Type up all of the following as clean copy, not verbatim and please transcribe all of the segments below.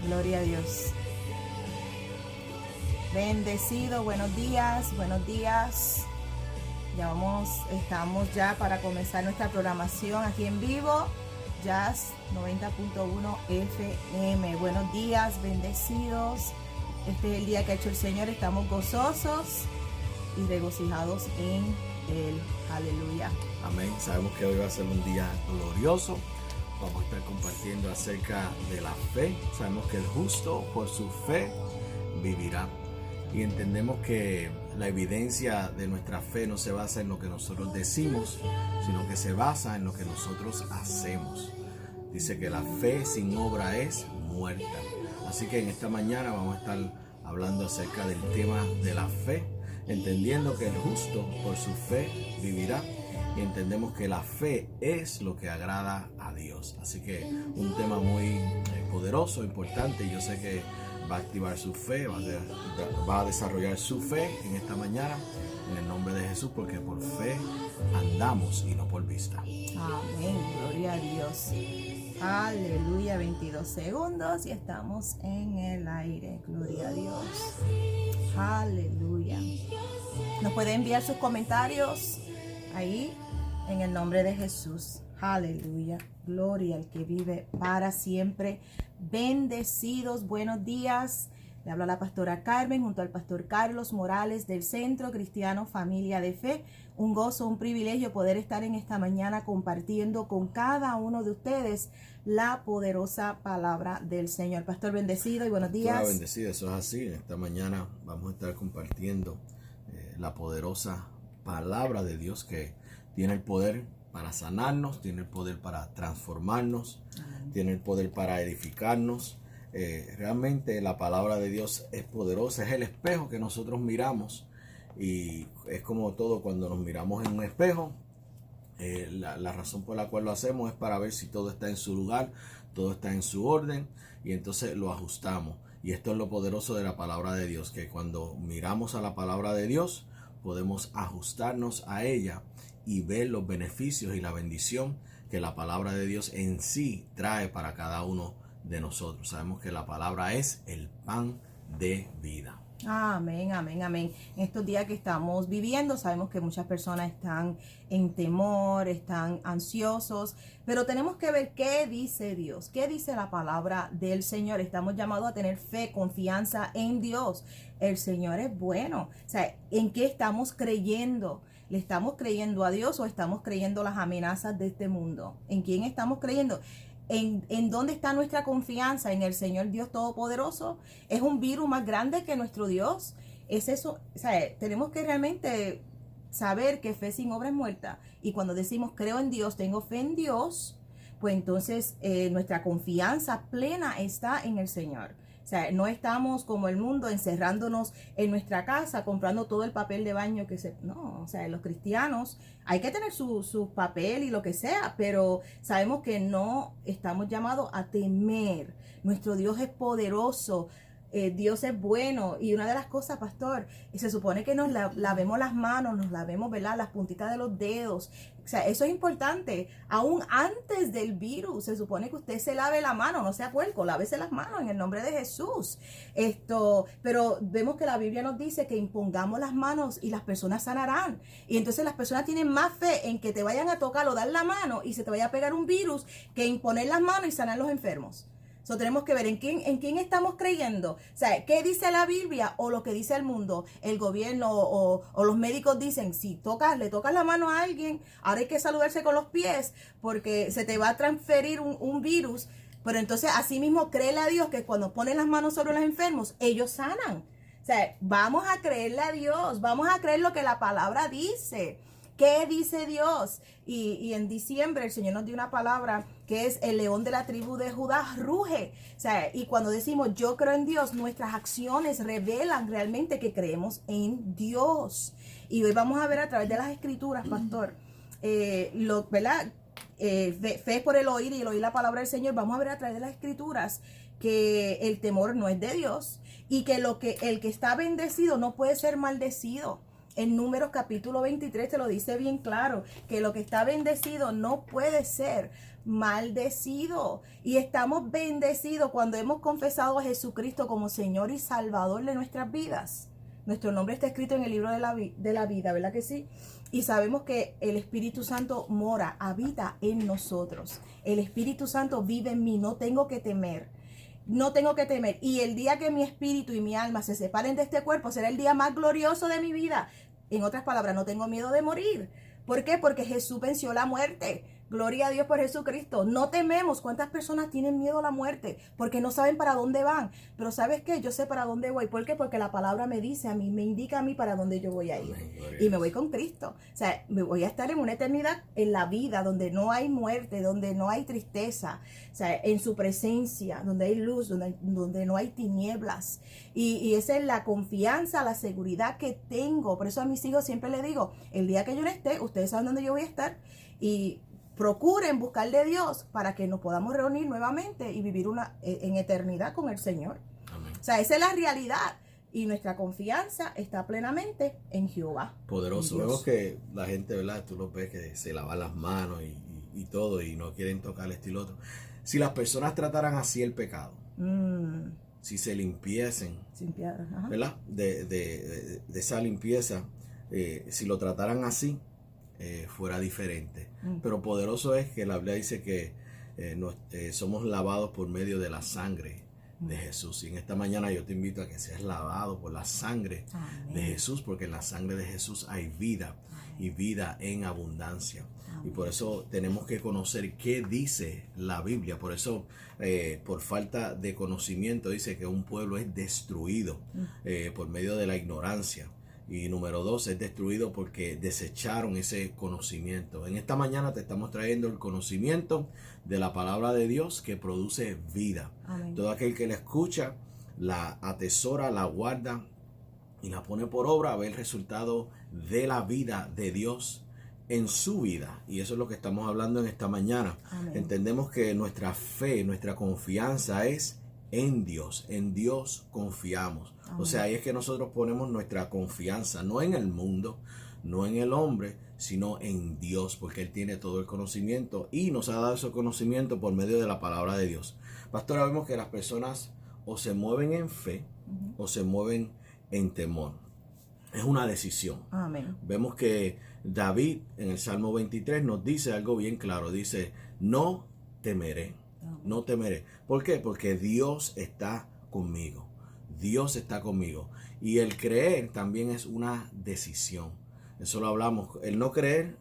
Gloria a Dios. Bendecido, buenos días, buenos días. Estamos ya para comenzar nuestra programación aquí en vivo. Jazz 90.1 FM. Buenos días, bendecidos. Este es el día que ha hecho el Señor. Estamos gozosos y regocijados en Él. Aleluya. Amén. Sabemos que hoy va a ser un día glorioso. Vamos a estar compartiendo acerca de la fe. Sabemos que el justo por su fe vivirá. Y entendemos que la evidencia de nuestra fe no se basa en lo que nosotros decimos, sino que se basa en lo que nosotros hacemos. Dice que la fe sin obra es muerta. Así que en esta mañana vamos a estar hablando acerca del tema de la fe, entendiendo que el justo por su fe vivirá. Y entendemos que la fe es lo que agrada a Dios. Así que un tema muy poderoso, importante. Yo sé que va a activar su fe, va a desarrollar su fe en esta mañana, en el nombre de Jesús, porque por fe andamos y no por vista. Amén, gloria a Dios. Aleluya, 22 segundos y estamos en el aire, gloria a Dios. Aleluya. Nos puede enviar sus comentarios ahí en el nombre de Jesús. Aleluya, gloria al que vive para siempre. Bendecidos, buenos días. Le habla la pastora Carmen junto al pastor Carlos Morales del Centro Cristiano Familia de Fe. Un gozo, un privilegio poder estar en esta mañana compartiendo con cada uno de ustedes la poderosa palabra del Señor. Pastor, bendecido y buenos días. Pastora, bendecida, eso es así. En esta mañana vamos a estar compartiendo la poderosa palabra de Dios que tiene el poder para sanarnos, tiene el poder para transformarnos, tiene el poder para edificarnos. Realmente la palabra de Dios es poderosa, es el espejo que nosotros miramos y es como todo cuando nos miramos en un espejo. La razón por la cual lo hacemos es para ver si todo está en su lugar, todo está en su orden y entonces lo ajustamos. Y esto es lo poderoso de la palabra de Dios, que cuando miramos a la palabra de Dios podemos ajustarnos a ella y ver los beneficios y la bendición que la palabra de Dios en sí trae para cada uno de nosotros. Sabemos que la palabra es el pan de vida. Amén, amén, amén. En estos días que estamos viviendo, sabemos que muchas personas están en temor, están ansiosos, pero tenemos que ver qué dice Dios, qué dice la palabra del Señor. Estamos llamados a tener fe, confianza en Dios. El Señor es bueno. O sea, ¿en qué estamos creyendo? ¿Le estamos creyendo a Dios o estamos creyendo las amenazas de este mundo? ¿En quién estamos creyendo? ¿En dónde está nuestra confianza? ¿En el Señor Dios Todopoderoso? ¿Es un virus más grande que nuestro Dios? ¿Es eso? O sea, tenemos que realmente saber que fe sin obra es muerta. Y cuando decimos creo en Dios, tengo fe en Dios, pues entonces nuestra confianza plena está en el Señor. O sea, no estamos como el mundo encerrándonos en nuestra casa, comprando todo el papel de baño No, o sea, los cristianos hay que tener su papel y lo que sea, pero sabemos que no estamos llamados a temer. Nuestro Dios es poderoso. Dios es bueno. Y una de las cosas, pastor, se supone que nos lavemos las manos, nos lavemos, ¿verdad?, las puntitas de los dedos. O sea, eso es importante. Aún antes del virus, se supone que usted se lave la mano, no sea puerco, lávese las manos en el nombre de Jesús. Pero vemos que la Biblia nos dice que impongamos las manos y las personas sanarán. Y entonces las personas tienen más fe en que te vayan a tocar o dar la mano y se te vaya a pegar un virus que imponer las manos y sanar los enfermos. So, tenemos que ver en quién estamos creyendo. O sea, ¿qué dice la Biblia o lo que dice el mundo? El gobierno o los médicos dicen, si le tocas la mano a alguien, ahora hay que saludarse con los pies porque se te va a transferir un virus. Pero entonces, así mismo, créele a Dios que cuando ponen las manos sobre los enfermos, ellos sanan. O sea, vamos a creerle a Dios, vamos a creer lo que la palabra dice. ¿Qué dice Dios? Y en diciembre el Señor nos dio una palabra que es el león de la tribu de Judá ruge. O sea, y cuando decimos yo creo en Dios, nuestras acciones revelan realmente que creemos en Dios. Y hoy vamos a ver a través de las escrituras, pastor, ¿verdad? Fe es por el oír y el oír la palabra del Señor. Vamos a ver a través de las escrituras que el temor no es de Dios y que el que está bendecido no puede ser maldecido. En Números capítulo 23 te lo dice bien claro, que lo que está bendecido no puede ser maldecido y estamos bendecidos cuando hemos confesado a Jesucristo como Señor y Salvador de nuestras vidas. Nuestro nombre está escrito en el libro de la vida, ¿verdad que sí? Y sabemos que el Espíritu Santo mora, habita en nosotros. El Espíritu Santo vive en mí, no tengo que temer. No tengo que temer. Y el día que mi espíritu y mi alma se separen de este cuerpo será el día más glorioso de mi vida. En otras palabras, no tengo miedo de morir. ¿Por qué? Porque Jesús venció la muerte. Gloria a Dios por Jesucristo. No tememos. ¿Cuántas personas tienen miedo a la muerte? Porque no saben para dónde van. Pero ¿sabes qué? Yo sé para dónde voy. ¿Por qué? Porque la palabra me dice a mí, me indica a mí para dónde yo voy a ir. Y me voy con Cristo. O sea, me voy a estar en una eternidad en la vida donde no hay muerte, donde no hay tristeza. O sea, en su presencia, donde hay luz, donde no hay tinieblas. Y esa es la confianza, la seguridad que tengo. Por eso a mis hijos siempre les digo, el día que yo no esté, ustedes saben dónde yo voy a estar. Y procuren buscar de Dios para que nos podamos reunir nuevamente y vivir en eternidad con el Señor. Amén. O sea, esa es la realidad. Y nuestra confianza está plenamente en Jehová. Poderoso. Vemos que la gente, ¿verdad? Tú lo ves que se lavan las manos y todo y no quieren tocar esto y lo otro. Si las personas trataran así el pecado, si se limpiesen, ¿verdad? De esa limpieza, si lo trataran así, fuera diferente. Pero poderoso es que la Biblia dice que somos lavados por medio de la sangre de Jesús. Y en esta mañana yo te invito a que seas lavado por la sangre de Jesús, porque en la sangre de Jesús hay vida y vida en abundancia. Y por eso tenemos que conocer qué dice la Biblia. Por eso, por falta de conocimiento, dice que un pueblo es destruido por medio de la ignorancia. Y número 2, es destruido porque desecharon ese conocimiento. En esta mañana te estamos trayendo el conocimiento de la palabra de Dios que produce vida. Amén. Todo aquel que la escucha, la atesora, la guarda y la pone por obra, ve el resultado de la vida de Dios en su vida. Y eso es lo que estamos hablando en esta mañana. Amén. Entendemos que nuestra fe, nuestra confianza es en Dios confiamos. Amén. O sea, ahí es que nosotros ponemos nuestra confianza, no en el mundo, no en el hombre, sino en Dios, porque Él tiene todo el conocimiento y nos ha dado ese conocimiento por medio de la palabra de Dios. Pastora, vemos que las personas o se mueven en fe o se mueven en temor. Es una decisión. Amén. Vemos que David en el Salmo 23 nos dice algo bien claro. Dice, no temeré. No temeré. ¿Por qué? Porque Dios está conmigo. Dios está conmigo. Y el creer también es una decisión. Eso lo hablamos. El no creer,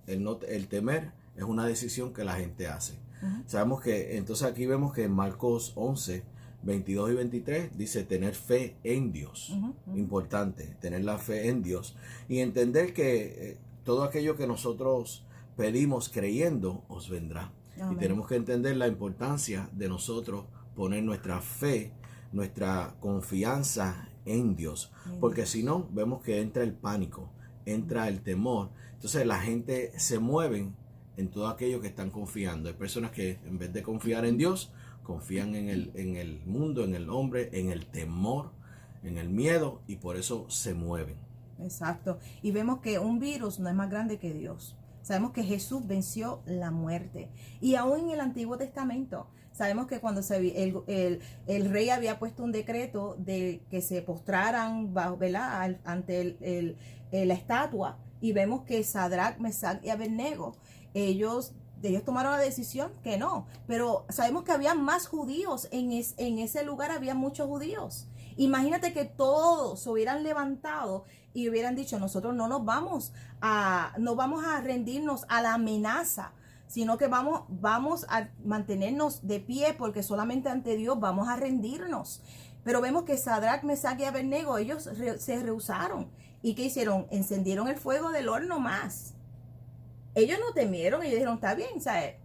el temer es una decisión que la gente hace. Sabemos que, entonces aquí vemos que en Marcos 11, 22 y 23 dice tener fe en Dios. Importante, tener la fe en Dios. Y entender que todo aquello que nosotros pedimos creyendo, os vendrá. Amén. Y tenemos que entender la importancia de nosotros poner nuestra fe, nuestra confianza en Dios. Porque si no, vemos que entra el pánico, entra el temor. Entonces la gente se mueve en todo aquello que están confiando. Hay personas que en vez de confiar en Dios, confían en el mundo, en el hombre, en el temor, en el miedo, y por eso se mueven. Exacto. Y vemos que un virus no es más grande que Dios. Sabemos que Jesús venció la muerte. Y aún en el Antiguo Testamento, sabemos que cuando el rey había puesto un decreto de que se postraran, ¿verdad?, ante la estatua. Y vemos que Sadrach, Mesach y Abednego, ellos tomaron la decisión que no. Pero sabemos que había más judíos. En ese lugar había muchos judíos. Imagínate que todos se hubieran levantado y hubieran dicho, nosotros no vamos a rendirnos a la amenaza, sino que vamos a mantenernos de pie, porque solamente ante Dios vamos a rendirnos. Pero vemos que Sadrach, Mesach y Abednego, ellos se rehusaron. ¿Y qué hicieron? Encendieron el fuego del horno más. Ellos no temieron, ellos dijeron, está bien, ¿sabes?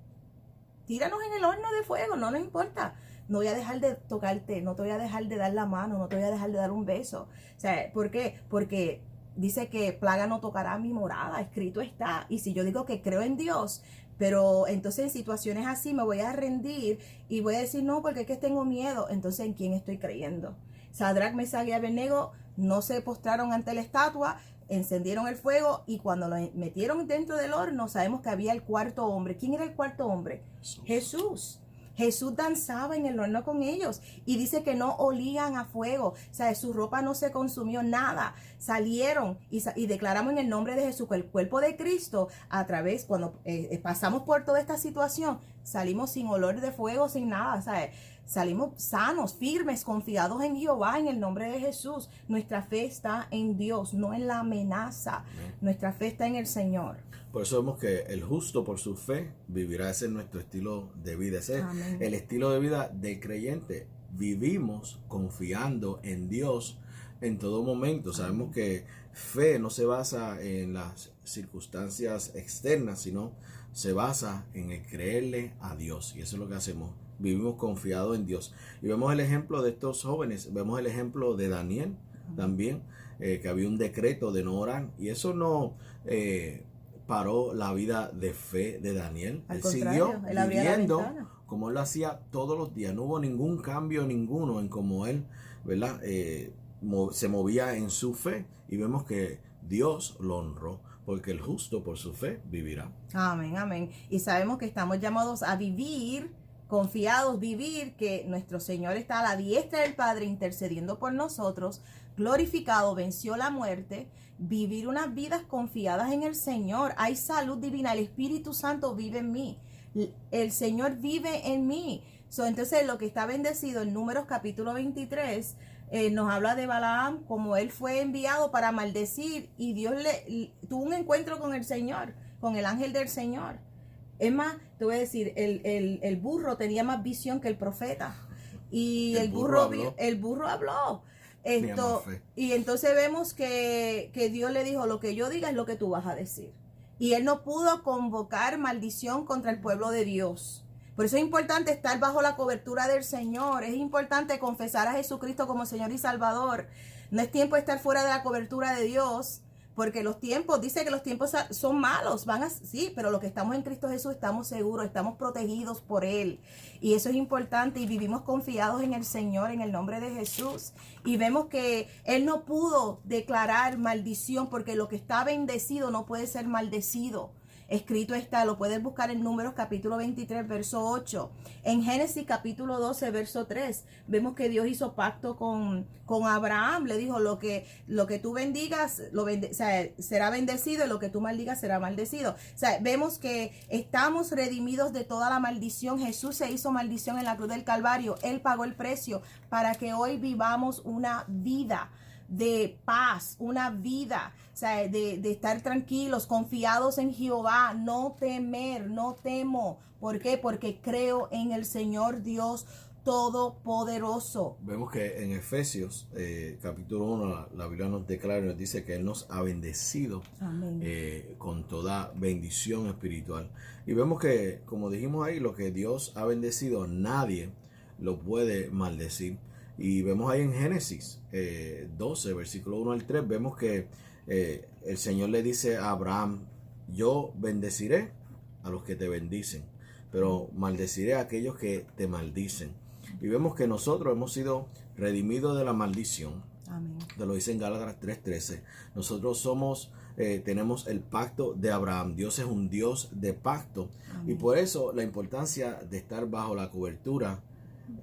Tíranos en el horno de fuego, no nos importa. No voy a dejar de tocarte, no te voy a dejar de dar la mano, no te voy a dejar de dar un beso. O sea, ¿por qué? Porque dice que plaga no tocará mi morada, escrito está. Y si yo digo que creo en Dios, pero entonces en situaciones así me voy a rendir y voy a decir no, porque es que tengo miedo, entonces ¿en quién estoy creyendo? Sadrach, Mesach y Abednego no se postraron ante la estatua, encendieron el fuego y cuando lo metieron dentro del horno, sabemos que había el cuarto hombre. ¿Quién era el cuarto hombre? Jesús. Jesús danzaba en el horno con ellos y dice que no olían a fuego, o sea, su ropa no se consumió nada. Salieron y declaramos en el nombre de Jesús que el cuerpo de Cristo, a través, cuando pasamos por toda esta situación, salimos sin olor de fuego, sin nada, o sea, salimos sanos, firmes, confiados en Jehová, en el nombre de Jesús. Nuestra fe está en Dios, no en la amenaza. Nuestra fe está en el Señor. Por eso vemos que el justo por su fe vivirá. Ese es nuestro estilo de vida. Ese es el estilo de vida del creyente. Vivimos confiando en Dios en todo momento. Sabemos que fe no se basa en las circunstancias externas, sino se basa en el creerle a Dios. Y eso es lo que hacemos. Vivimos confiados en Dios. Y vemos el ejemplo de estos jóvenes. Vemos el ejemplo de Daniel también, que había un decreto de no orar. Y eso no paró la vida de fe de Daniel. Él siguió viviendo como él lo hacía todos los días. No hubo ningún cambio ninguno en cómo él, ¿verdad? Se movía en su fe. Y vemos que Dios lo honró, porque el justo por su fe vivirá. Amén, amén. Y sabemos que estamos llamados a vivir confiados, vivir que nuestro Señor está a la diestra del Padre intercediendo por nosotros, glorificado, venció la muerte, vivir unas vidas confiadas en el Señor. Hay salud divina, el Espíritu Santo vive en mí, el Señor vive en mí. Entonces lo que está bendecido en Números capítulo 23 nos habla de Balaam, como él fue enviado para maldecir y Dios tuvo un encuentro con el Señor, con el ángel del Señor. Es más, te voy a decir, el burro tenía más visión que el profeta. Y el burro habló. Y entonces vemos que Dios le dijo, lo que yo diga es lo que tú vas a decir. Y él no pudo convocar maldición contra el pueblo de Dios. Por eso es importante estar bajo la cobertura del Señor. Es importante confesar a Jesucristo como Señor y Salvador. No es tiempo de estar fuera de la cobertura de Dios. Porque los tiempos, dice que los tiempos son malos, sí, pero los que estamos en Cristo Jesús estamos seguros, estamos protegidos por Él. Y eso es importante y vivimos confiados en el Señor, en el nombre de Jesús. Y vemos que Él no pudo declarar maldición porque lo que está bendecido no puede ser maldecido. Escrito está, lo puedes buscar en Números capítulo 23, verso 8. En Génesis capítulo 12, verso 3, vemos que Dios hizo pacto con Abraham. Le dijo, lo que tú bendigas, será bendecido, y lo que tú maldigas será maldecido. O sea, vemos que estamos redimidos de toda la maldición. Jesús se hizo maldición en la cruz del Calvario. Él pagó el precio para que hoy vivamos una vida de paz, una vida, o sea, de estar tranquilos, confiados en Jehová, no temer, no temo. ¿Por qué? Porque creo en el Señor Dios Todopoderoso. Vemos que en Efesios capítulo 1 la Biblia nos declara y nos dice que Él nos ha bendecido con toda bendición espiritual. Y vemos que, como dijimos ahí, lo que Dios ha bendecido, nadie lo puede maldecir. Y vemos ahí en Génesis 12, versículo 1 al 3, vemos que el Señor le dice a Abraham, yo bendeciré a los que te bendicen, pero maldeciré a aquellos que te maldicen. Y vemos que nosotros hemos sido redimidos de la maldición. Amén. Te lo dice en Gálatas 3:13. Nosotros tenemos el pacto de Abraham. Dios es un Dios de pacto. Amén. Y por eso la importancia de estar bajo la cobertura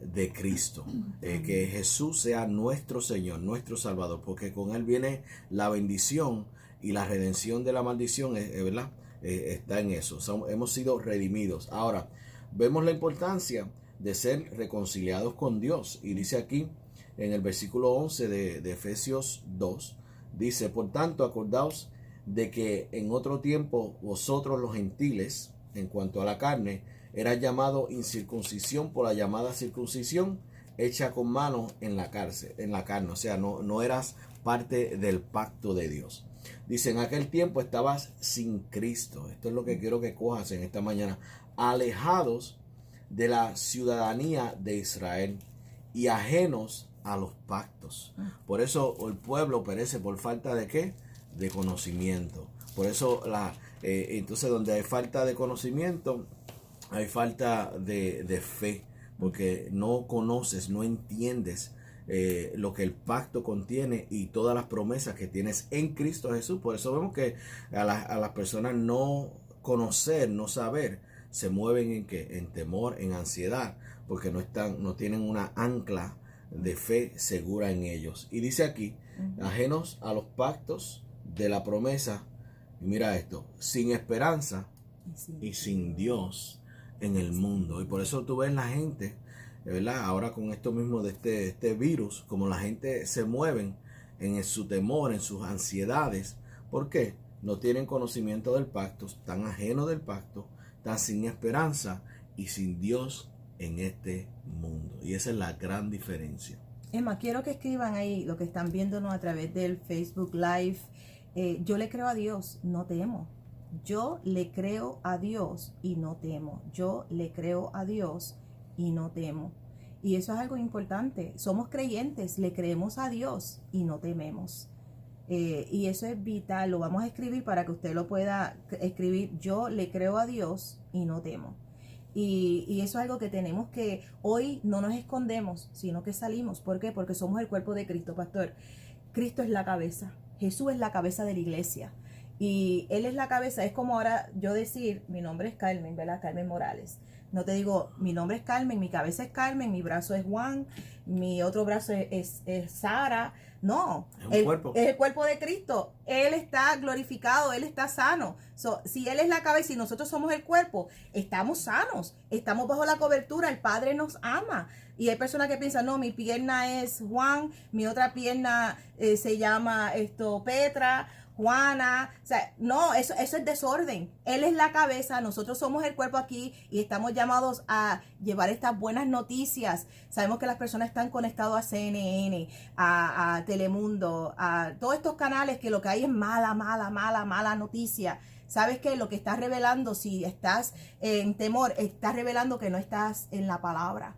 de Cristo, que Jesús sea nuestro Señor, nuestro Salvador, porque con Él viene la bendición y la redención de la maldición, ¿verdad? Está en eso. Hemos sido redimidos. Ahora, vemos la importancia de ser reconciliados con Dios, y dice aquí en el versículo 11 de Efesios 2, dice, por tanto, acordaos de que en otro tiempo vosotros los gentiles, en cuanto a la carne, era llamado incircuncisión por la llamada circuncisión hecha con mano en la carne. O sea, no eras parte del pacto de Dios. Dice, en aquel tiempo estabas sin Cristo. Esto es lo que quiero que cojas en esta mañana. Alejados de la ciudadanía de Israel y ajenos a los pactos. Por eso el pueblo perece por falta de ¿qué? De conocimiento. Por eso entonces donde hay falta de conocimiento, hay falta de fe, porque no conoces, no entiendes lo que el pacto contiene y todas las promesas que tienes en Cristo Jesús. Por eso vemos que a las personas no conocer, no saber, se mueven en qué, en temor, en ansiedad, porque no tienen una ancla de fe segura en ellos. Y dice aquí, ajenos a los pactos de la promesa, y mira esto, sin esperanza y sin Dios en el mundo. Y por eso tú ves la gente, ¿verdad? Ahora con esto mismo de este virus, como la gente se mueven en su temor, en sus ansiedades. ¿Por qué? No tienen conocimiento del pacto, están ajenos del pacto, están sin esperanza y sin Dios en este mundo. Y esa es la gran diferencia. Emma, quiero que escriban ahí lo que están viéndonos a través del Facebook Live. Yo le creo a Dios, no temo. Yo le creo a Dios y no temo. Yo le creo a Dios y no temo. Y eso es algo importante. Somos creyentes, le creemos a Dios y no tememos. Y eso es vital. Lo vamos a escribir para que usted lo pueda escribir. Yo le creo a Dios y no temo. Y eso es algo que tenemos que, hoy no nos escondemos, sino que salimos. ¿Por qué? Porque somos el cuerpo de Cristo, pastor. Cristo es la cabeza. Jesús es la cabeza de la iglesia. Y Él es la cabeza. Es como ahora yo decir, mi nombre es Carmen, ¿verdad? Carmen Morales. No te digo, mi nombre es Carmen, mi cabeza es Carmen, mi brazo es Juan, mi otro brazo es Sara. No, es el cuerpo de Cristo. Él está glorificado, Él está sano. Si Él es la cabeza y nosotros somos el cuerpo, estamos sanos, estamos bajo la cobertura, el Padre nos ama. Y hay personas que piensan, no, mi pierna es Juan, mi otra pierna se llama Petra, Juana, o sea, no, eso es desorden. Él es la cabeza, nosotros somos el cuerpo aquí y estamos llamados a llevar estas buenas noticias. Sabemos que las personas están conectadas a CNN, a Telemundo, a todos estos canales que lo que hay es mala noticia. ¿Sabes qué? Lo que estás revelando, si estás en temor, estás revelando que no estás en la palabra.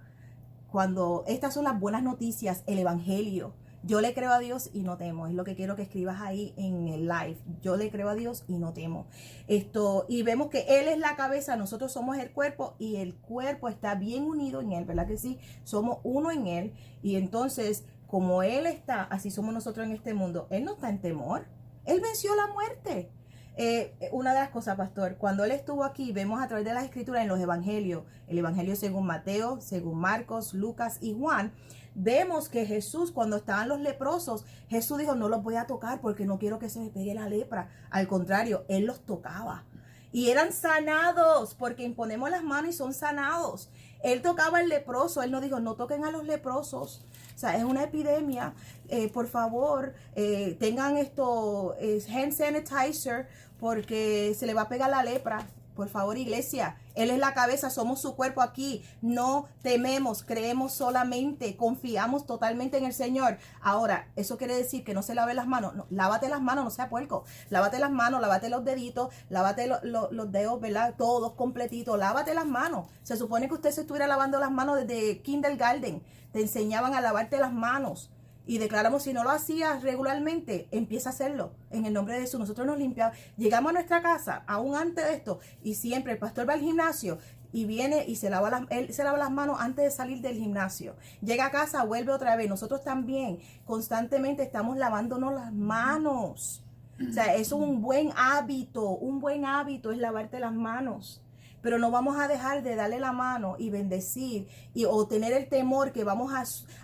Cuando estas son las buenas noticias, el evangelio. Yo le creo a Dios y no temo. Es lo que quiero que escribas ahí en el live. Yo le creo a Dios y no temo. Y vemos que Él es la cabeza, nosotros somos el cuerpo y el cuerpo está bien unido en Él, ¿verdad que sí? Somos uno en Él y entonces, como Él está, así somos nosotros en este mundo. Él no está en temor. Él venció la muerte. Una de las cosas, pastor, cuando Él estuvo aquí, vemos a través de las escrituras en los evangelios, el evangelio según Mateo, según Marcos, Lucas y Juan, vemos que Jesús, cuando estaban los leprosos, Jesús dijo, no los voy a tocar porque no quiero que se me pegue la lepra. Al contrario, Él los tocaba. Y eran sanados, porque imponemos las manos y son sanados. Él tocaba al leproso, Él no dijo, no toquen a los leprosos. O sea, es una epidemia. Por favor, tengan hand sanitizer porque se le va a pegar la lepra. Por favor, iglesia, Él es la cabeza, somos su cuerpo aquí. No tememos, creemos solamente, confiamos totalmente en el Señor. Ahora, eso quiere decir que no se lave las manos. No, lávate las manos, no sea puerco. Lávate las manos, lávate los deditos, lávate los dedos, ¿verdad? Todos completitos, lávate las manos. Se supone que usted se estuviera lavando las manos desde kindergarten. Te enseñaban a lavarte las manos. Y declaramos, si no lo hacías regularmente, empieza a hacerlo. En el nombre de Jesús, nosotros nos limpiamos. Llegamos a nuestra casa, aún antes de esto, y siempre el pastor va al gimnasio y viene y él se lava las manos antes de salir del gimnasio. Llega a casa, vuelve otra vez. Nosotros también constantemente estamos lavándonos las manos. O sea, eso es un buen hábito es lavarte las manos. Pero no vamos a dejar de darle la mano y bendecir o tener el temor que vamos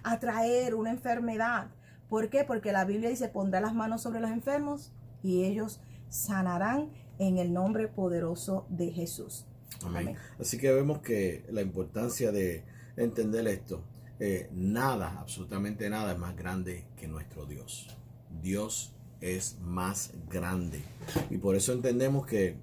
a traer una enfermedad. ¿Por qué? Porque la Biblia dice, pondrá las manos sobre los enfermos y ellos sanarán en el nombre poderoso de Jesús. Amén. Amén. Así que vemos que la importancia de entender esto, nada, absolutamente nada es más grande que nuestro Dios. Dios es más grande. Y por eso entendemos que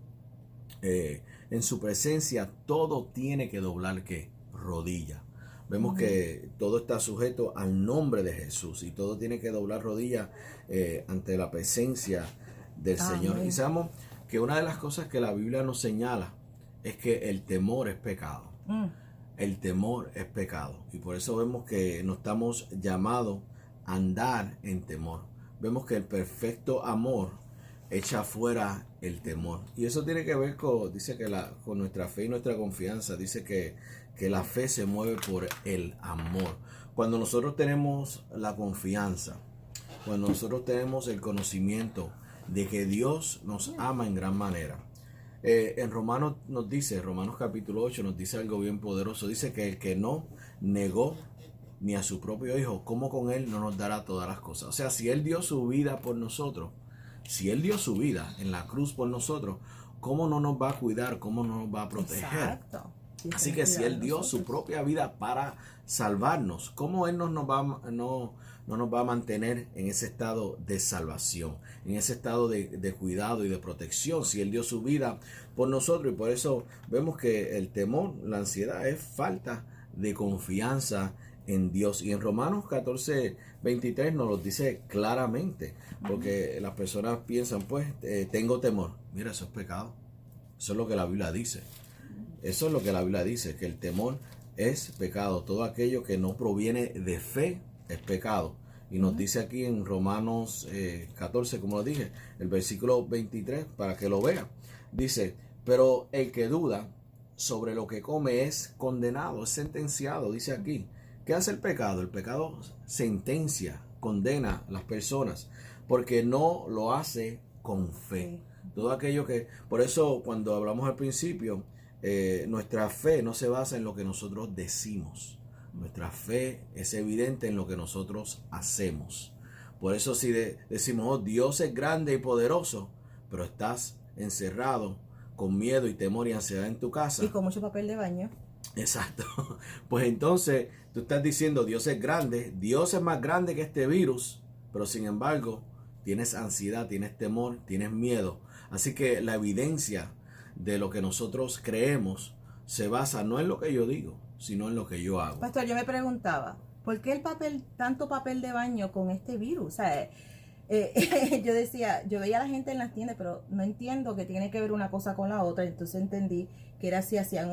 en su presencia todo tiene que doblar ¿qué? Rodilla. Vemos que todo está sujeto al nombre de Jesús y todo tiene que doblar rodilla ante la presencia del Señor. Y sabemos que una de las cosas que la Biblia nos señala es que el temor es pecado. El temor es pecado. Y por eso vemos que no estamos llamados a andar en temor. Vemos que el perfecto amor echa fuera el temor. Y eso tiene que ver con, dice que con nuestra fe y nuestra confianza. Dice que la fe se mueve por el amor. Cuando nosotros tenemos la confianza, cuando nosotros tenemos el conocimiento de que Dios nos ama en gran manera. En Romanos nos dice, Romanos capítulo 8 nos dice algo bien poderoso. Dice que el que no negó ni a su propio hijo, ¿cómo con él no nos dará todas las cosas? O sea, si él dio su vida por nosotros, si él dio su vida en la cruz por nosotros, ¿cómo no nos va a cuidar? ¿Cómo no nos va a proteger? Exacto. Sí, así que si él dio nosotros su propia vida para salvarnos, ¿cómo él no nos va a mantener en ese estado de salvación, en ese estado de cuidado y de protección? Si él dio su vida por nosotros, y por eso vemos que el temor, la ansiedad es falta de confianza en Dios. Y en Romanos 14:23 nos lo dice claramente, porque las personas piensan, pues, tengo temor. Mira, eso es pecado. Eso es lo que la Biblia dice. Eso es lo que la Biblia dice, que el temor es pecado. Todo aquello que no proviene de fe es pecado. Y nos dice aquí en Romanos 14, como lo dije, el versículo 23, para que lo vean. Dice, pero el que duda sobre lo que come es condenado, es sentenciado, dice aquí. ¿Qué hace el pecado? El pecado sentencia, condena a las personas, porque no lo hace con fe. Todo aquello que, por eso cuando hablamos al principio, nuestra fe no se basa en lo que nosotros decimos. Nuestra fe es evidente en lo que nosotros hacemos. Por eso si decimos, oh, Dios es grande y poderoso, pero estás encerrado con miedo y temor y ansiedad en tu casa. Y con mucho papel de baño. Exacto. Pues entonces tú estás diciendo, Dios es grande, Dios es más grande que este virus, pero sin embargo tienes ansiedad, tienes temor, tienes miedo. Así que la evidencia de lo que nosotros creemos se basa no en lo que yo digo, sino en lo que yo hago. Pastor, yo me preguntaba, ¿por qué tanto papel de baño con este virus? O sea, yo decía, yo veía a la gente en las tiendas, pero no entiendo que tiene que ver una cosa con la otra. Entonces entendí que era si hacían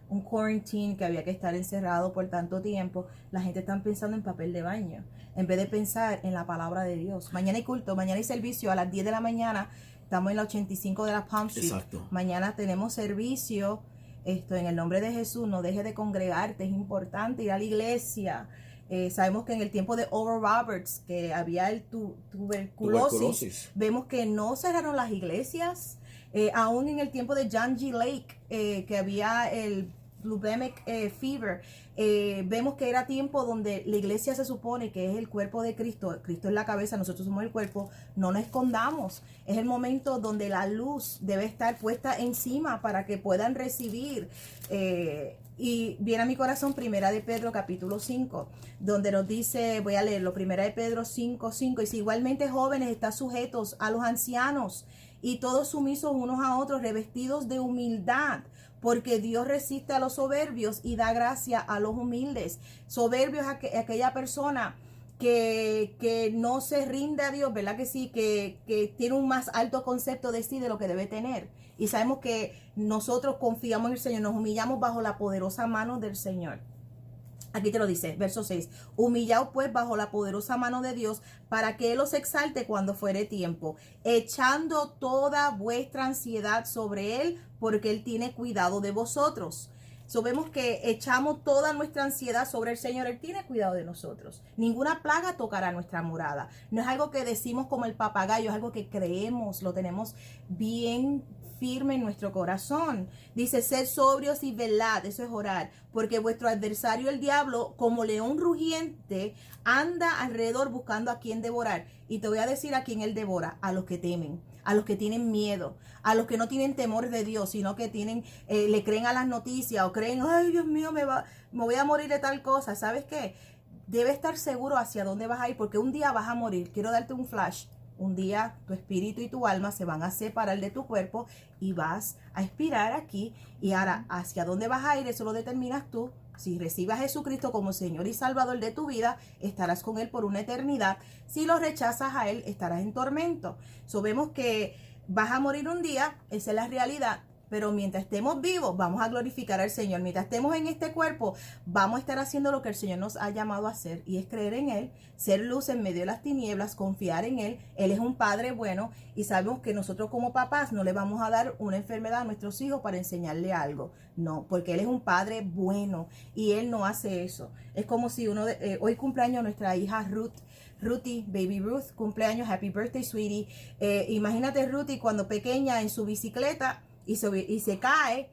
un quarantine, que había que estar encerrado por tanto tiempo. La gente está pensando en papel de baño, en vez de pensar en la palabra de Dios. Mañana hay culto, mañana hay servicio a las 10 de la mañana. Estamos en la 85 de la Palm Street. Exacto. Mañana tenemos servicio. En el nombre de Jesús, no dejes de congregarte. Es importante ir a la iglesia. Sabemos que en el tiempo de Oral Roberts, que había el tuberculosis, vemos que no cerraron las iglesias. Aún en el tiempo de John G. Lake, que había el Bubonic Fever, vemos que era tiempo donde la iglesia se supone que es el cuerpo de Cristo. Cristo es la cabeza, nosotros somos el cuerpo. No nos escondamos. Es el momento donde la luz debe estar puesta encima para que puedan recibir. Y viene a mi corazón Primera de Pedro capítulo 5, donde nos dice, voy a leerlo, Primera de Pedro 5:5, dice, igualmente jóvenes, están sujetos a los ancianos y todos sumisos unos a otros, revestidos de humildad, porque Dios resiste a los soberbios y da gracia a los humildes. Soberbio es aquella persona que no se rinde a Dios, ¿verdad que sí? Que tiene un más alto concepto de sí de lo que debe tener. Y sabemos que nosotros confiamos en el Señor, nos humillamos bajo la poderosa mano del Señor. Aquí te lo dice, verso 6. Humillaos pues bajo la poderosa mano de Dios, para que Él os exalte cuando fuere tiempo, echando toda vuestra ansiedad sobre Él, porque Él tiene cuidado de vosotros. Vemos que echamos toda nuestra ansiedad sobre el Señor. Él tiene cuidado de nosotros. Ninguna plaga tocará nuestra morada. No es algo que decimos como el papagayo, es algo que creemos, lo tenemos bien firme en nuestro corazón. Dice, sed sobrios y velad, eso es orar, porque vuestro adversario el diablo, como león rugiente, anda alrededor buscando a quien devorar. Y te voy a decir a quién él devora: a los que temen, a los que tienen miedo, a los que no tienen temor de Dios, sino que le creen a las noticias o creen, ay Dios mío, me voy a morir de tal cosa. ¿Sabes qué? Debes estar seguro hacia dónde vas a ir, porque un día vas a morir. Quiero darte un flash. Un día tu espíritu y tu alma se van a separar de tu cuerpo y vas a expirar aquí. Y ahora, hacia dónde vas a ir, eso lo determinas tú. Si recibes a Jesucristo como Señor y Salvador de tu vida, estarás con Él por una eternidad. Si lo rechazas a Él, estarás en tormento. Vemos que vas a morir un día, esa es la realidad. pero mientras estemos vivos, vamos a glorificar al Señor. Mientras estemos en este cuerpo, vamos a estar haciendo lo que el Señor nos ha llamado a hacer, y es creer en Él, ser luz en medio de las tinieblas, confiar en Él. Él es un Padre bueno, y sabemos que nosotros como papás no le vamos a dar una enfermedad a nuestros hijos para enseñarle algo. No, porque Él es un Padre bueno, y Él no hace eso. Es como si hoy cumpleaños nuestra hija Ruthie, baby Ruth, cumpleaños, happy birthday, sweetie. Imagínate Ruthie cuando pequeña en su bicicleta y se cae.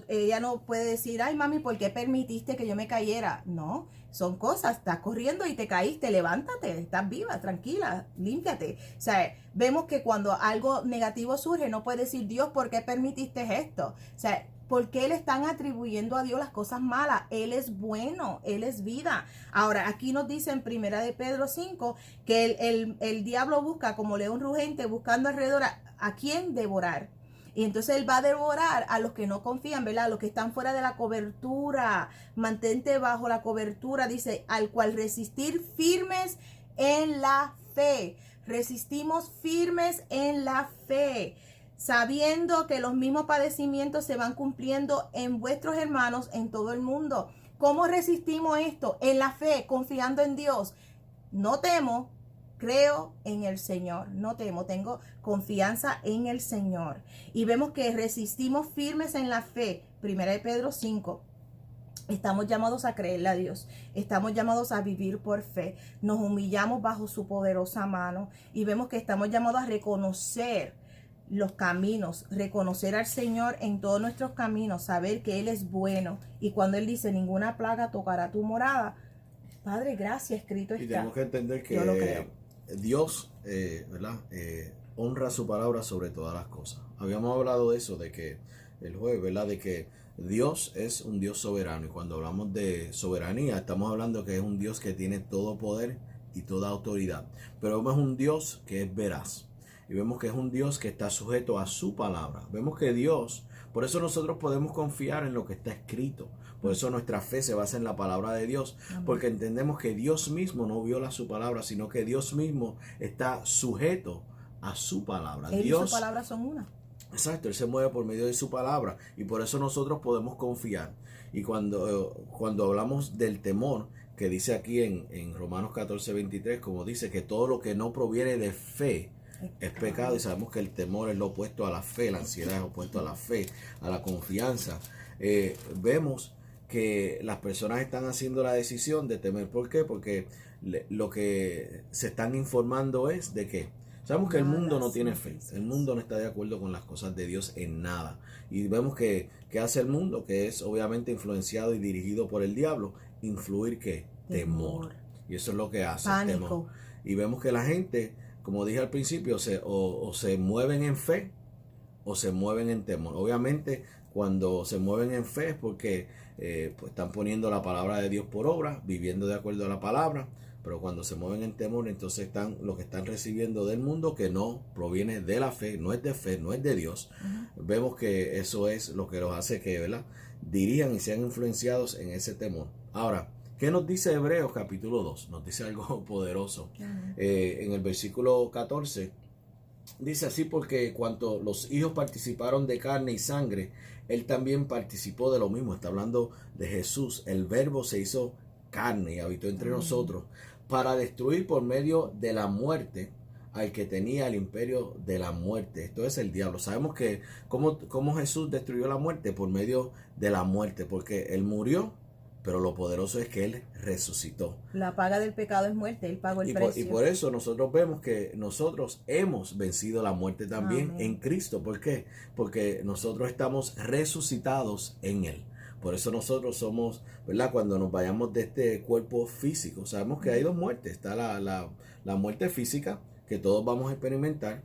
Ella no puede decir, ay mami, ¿por qué permitiste que yo me cayera? No, son cosas, estás corriendo y te caíste, levántate, estás viva, tranquila, límpiate. O sea, vemos que cuando algo negativo surge, no puede decir, Dios, ¿por qué permitiste esto? O sea, ¿por qué le están atribuyendo a Dios las cosas malas? Él es bueno, Él es vida. Ahora, aquí nos dice en 1 de Pedro 5 que el diablo busca como león rugente, buscando alrededor a quién devorar. Y entonces Él va a devorar a los que no confían, ¿verdad? A los que están fuera de la cobertura. Mantente bajo la cobertura, dice, al cual resistir firmes en la fe. Resistimos firmes en la fe, sabiendo que los mismos padecimientos se van cumpliendo en vuestros hermanos en todo el mundo. ¿Cómo resistimos esto? En la fe, confiando en Dios. No temo, creo en el Señor. No temo, tengo confianza en el Señor. Y vemos que resistimos firmes en la fe. 1 de Pedro 5. Estamos llamados a creerle a Dios. Estamos llamados a vivir por fe. Nos humillamos bajo su poderosa mano. Y vemos que estamos llamados a reconocer los caminos, reconocer al Señor en todos nuestros caminos, saber que Él es bueno. Y cuando Él dice, ninguna plaga tocará tu morada, Padre, gracias, escrito está. Y tenemos que entender que yo lo creo. Dios, ¿verdad? Honra su palabra sobre todas las cosas. Habíamos hablado de eso, de que el jueves, ¿verdad? De que Dios es un Dios soberano. Y cuando hablamos de soberanía, estamos hablando que es un Dios que tiene todo poder y toda autoridad. Pero vemos un Dios que es veraz. Y vemos que es un Dios que está sujeto a su palabra. Vemos que Dios, por eso nosotros podemos confiar en lo que está escrito. Por eso nuestra fe se basa en la palabra de Dios. Amén. Porque entendemos que Dios mismo no viola su palabra, sino que Dios mismo está sujeto a su palabra. Él Dios, y su palabra son una. Exacto, Él se mueve por medio de su palabra. Y por eso nosotros podemos confiar. Y cuando hablamos del temor, que dice aquí en Romanos 14:23, como dice que todo lo que no proviene de fe es pecado, y sabemos que el temor es lo opuesto a la fe, la ansiedad es opuesto a la fe, a la confianza. Vemos que las personas están haciendo la decisión de temer. ¿Por qué? Porque lo que se están informando es de que sabemos que el mundo no tiene fe, el mundo no está de acuerdo con las cosas de Dios en nada. Y vemos que hace el mundo, que es obviamente influenciado y dirigido por el diablo, influir ¿qué? Temor. Y eso es lo que hace, pánico. Temor. Y vemos que la gente, como dije al principio, o se mueven en fe o se mueven en temor. Obviamente, cuando se mueven en fe es porque pues están poniendo la palabra de Dios por obra, viviendo de acuerdo a la palabra. Pero cuando se mueven en temor, entonces están lo que están recibiendo del mundo, que no proviene de la fe, no es de Dios. Vemos que eso es lo que los hace que, ¿verdad?, dirían y sean influenciados en ese temor. Ahora, ¿qué nos dice Hebreos capítulo 2? Nos dice algo poderoso. En el versículo 14 dice así: porque cuanto los hijos participaron de carne y sangre, Él también participó de lo mismo. Está hablando de Jesús. El verbo se hizo carne y habitó entre nosotros, para destruir por medio de la muerte al que tenía el imperio de la muerte. Esto es el diablo. Sabemos que cómo Jesús destruyó la muerte, por medio de la muerte, porque Él murió, pero lo poderoso es que Él resucitó. La paga del pecado es muerte, Él pagó el precio. Y por eso nosotros vemos que nosotros hemos vencido la muerte también. Amén. En Cristo. ¿Por qué? Porque nosotros estamos resucitados en Él. Por eso nosotros somos, ¿verdad?, cuando nos vayamos de este cuerpo físico, sabemos que hay dos muertes. Está la muerte física, que todos vamos a experimentar,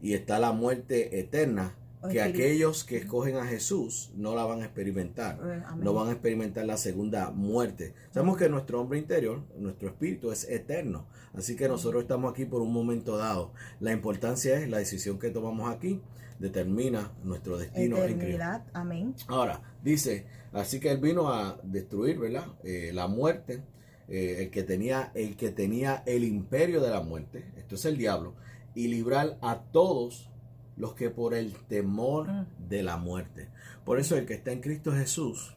y está la muerte eterna, que aquellos que escogen a Jesús no la van a experimentar. Amén. No van a experimentar la segunda muerte. Sabemos que nuestro hombre interior, nuestro espíritu, es eterno. Así que nosotros estamos aquí por un momento dado. La importancia es la decisión que tomamos aquí determina nuestro destino en Cristo. Amén. Ahora, dice, así que Él vino a destruir, ¿verdad?, la muerte, el que tenía el imperio de la muerte, esto es el diablo, y librar a todos los que por el temor de la muerte. Por eso el que está en Cristo Jesús,